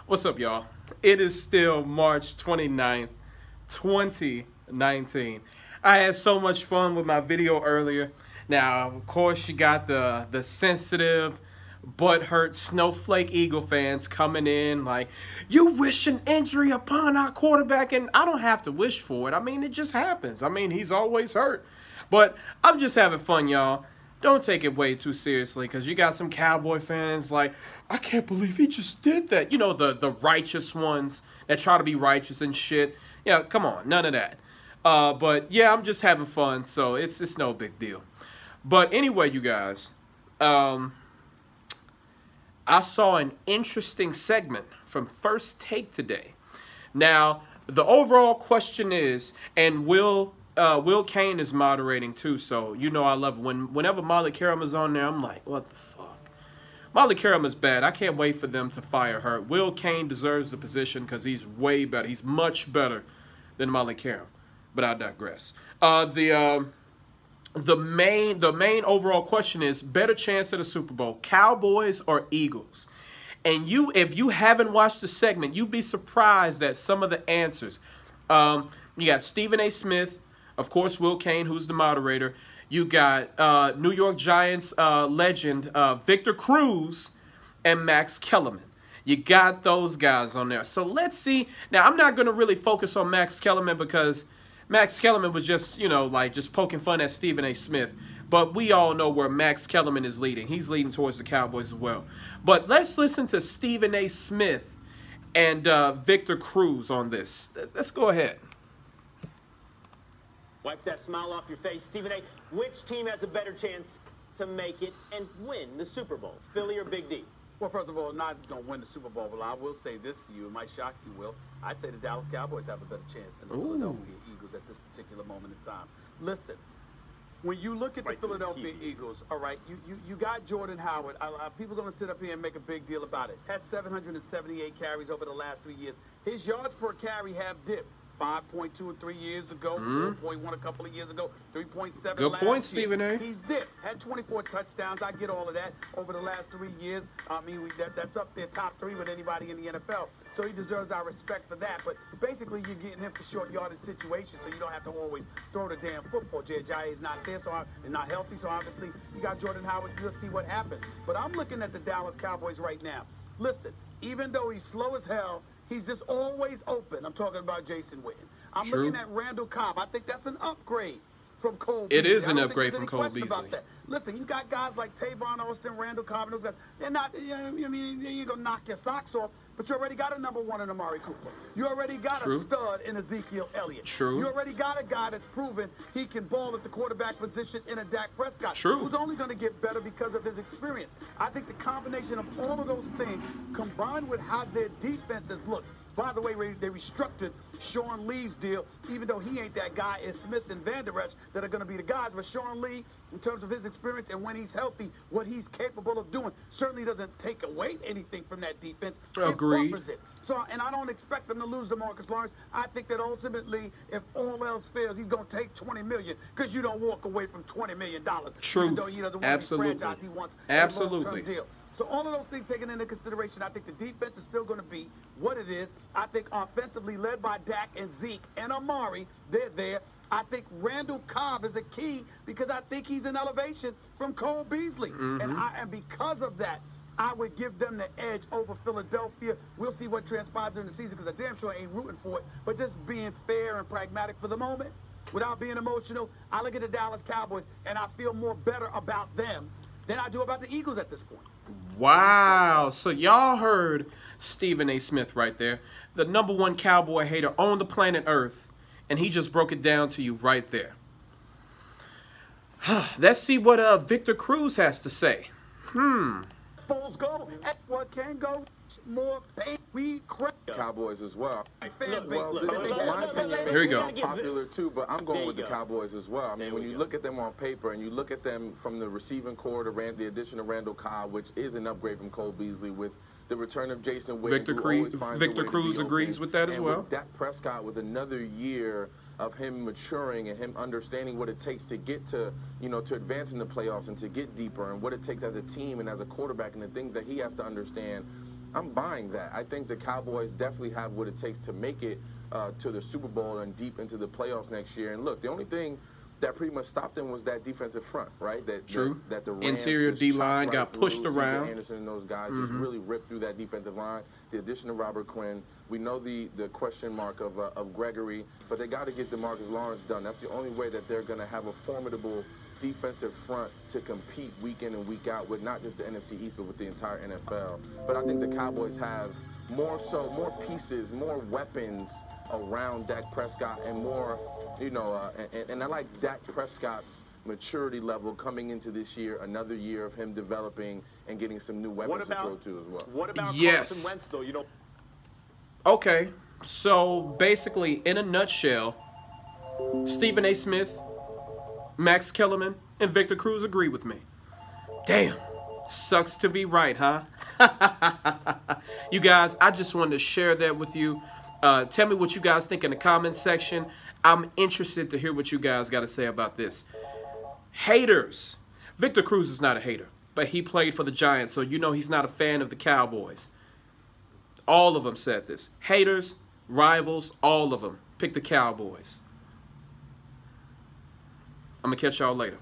What's up, y'all? It is still March 29th, 2019. I had so much fun with my video earlier. Now, of course, you got the sensitive, butthurt snowflake Eagle fans coming in like, you wish an injury upon our quarterback, and I don't have to wish for it. I mean, it just happens. I mean, he's always hurt. But I'm just having fun, y'all. Don't take it way too seriously, because you got some Cowboy fans like, I can't believe he just did that. You know, the righteous ones that try to be righteous and shit. Yeah, come on, none of that. But yeah, I'm just having fun, so it's no big deal. But anyway, you guys, I saw an interesting segment from First Take today. Now, the overall question is, and Will Kane is moderating too, so you know I love it. Whenever Molly Karam is on there, I'm like, what the fuck? Molly Karam is bad. I can't wait for them to fire her. Will Kane deserves the position because he's way better. He's much better than Molly Karam. But I digress. The main overall question is, better chance at a Super Bowl, Cowboys or Eagles? And if you haven't watched the segment, you'd be surprised at some of the answers. You got Stephen A. Smith, of course, Will Kane, who's the moderator. You got New York Giants legend Victor Cruz and Max Kellerman. You got those guys on there. So let's see. Now, I'm not going to really focus on Max Kellerman because Max Kellerman was just, you know, like just poking fun at Stephen A. Smith. But we all know where Max Kellerman is leading. He's leading towards the Cowboys as well. But let's listen to Stephen A. Smith and Victor Cruz on this. Let's go ahead. Wipe that smile off your face. Stephen A., which team has a better chance to make it and win the Super Bowl, Philly or Big D? Well, first of all, not going to win the Super Bowl, but I will say this to you. It might shock you, Will. I'd say the Dallas Cowboys have a better chance than the Philadelphia Eagles at this particular moment in time. Listen, when you look at the Philadelphia Eagles, all right, you got Jordan Howard. People are going to sit up here and make a big deal about it. Had 778 carries over the last 3 years. His yards per carry have dipped. 5.2 3 years ago, 4.1 a couple of years ago, 3.7 Good last point, year. Stephen A. He's dipped. Had 24 touchdowns. I get all of that over the last 3 years. I mean, that's up there top 3 with anybody in the NFL. So he deserves our respect for that. But basically, you're getting him for short yardage situations, so you don't have to always throw the damn football. Jay is not there, so and not healthy. So obviously, you got Jordan Howard. You'll see what happens. But I'm looking at the Dallas Cowboys right now. Listen, even though he's slow as hell, he's just always open. I'm talking about Jason Witten. I'm looking at Randall Cobb. I think that's an upgrade from Cole Beasley. It is an upgrade from Cole Beasley. Listen, you got guys like Tavon Austin, Randall Cobb, and those guys. They're not, I mean, they ain't going to knock your socks off, but you already got a number 1 in Amari Cooper. You already got a stud in Ezekiel Elliott. You already got a guy that's proven he can ball at the quarterback position in a Dak Prescott, who's only going to get better because of his experience. I think the combination of all of those things combined with how their defenses look. By the way, they restructured Sean Lee's deal, even though he ain't that guy, it's Smith and Van Der Esch that are going to be the guys. But Sean Lee, in terms of his experience and when he's healthy, what he's capable of doing, certainly doesn't take away anything from that defense. Agreed. It buffers it. So, and I don't expect them to lose to Marcus Lawrence. I think that ultimately, if all else fails, he's going to take $20 million because you don't walk away from $20 million. True. Even though he doesn't want to be franchised, he wants a long-term deal. So all of those things taken into consideration, I think the defense is still going to be what it is. I think offensively led by Dak and Zeke and Amari, they're there. I think Randall Cobb is a key because I think he's an elevation from Cole Beasley. And because of that, I would give them the edge over Philadelphia. We'll see what transpires during the season because I damn sure ain't rooting for it. But just being fair and pragmatic for the moment, without being emotional, I look at the Dallas Cowboys and I feel more better about them than I do about the Eagles at this point. Wow. So y'all heard Stephen A. Smith right there, the number 1 Cowboy hater on the planet Earth, and he just broke it down to you right there. Let's see what Victor Cruz has to say. Foles go at what can go more pay. We Cowboys as well. Fan base. My opinion Here we go. Popular too, but I'm going with the Cowboys as well. I mean, when you look at them on paper and you look at them from the receiving core to the addition of Randall Cobb, which is an upgrade from Cole Beasley, with the return of Jason Witten, Victor Cruz agrees with that as well. With Dak Prescott with another year of him maturing and him understanding what it takes to get to, to advance in the playoffs and to get deeper and what it takes as a team and as a quarterback and the things that he has to understand. I'm buying that. I think the Cowboys definitely have what it takes to make it to the Super Bowl and deep into the playoffs next year. And look, the only thing that pretty much stopped them was that defensive front, right? True. That the Rams interior D-line got pushed around. Anderson and those guys just really ripped through that defensive line. The addition of Robert Quinn. We know the question mark of Gregory, but they got to get DeMarcus Lawrence done. That's the only way that they're going to have a formidable defensive front to compete week in and week out with not just the NFC East, but with the entire NFL. But I think the Cowboys have more pieces, more weapons around Dak Prescott, and more, you know, and I like Dak Prescott's maturity level coming into this year, another year of him developing and getting some new weapons to throw to as well. What about Carson Wentz, though? You know. Okay, so basically, in a nutshell, Stephen A. Smith, Max Kellerman, and Victor Cruz agree with me. Damn, sucks to be right, huh? You guys, I just wanted to share that with you. Tell me what you guys think in the comments section. I'm interested to hear what you guys got to say about this. Haters. Victor Cruz is not a hater, but he played for the Giants, so you know he's not a fan of the Cowboys. All of them said this. Haters, rivals, all of them pick the Cowboys. I'm going to catch y'all later.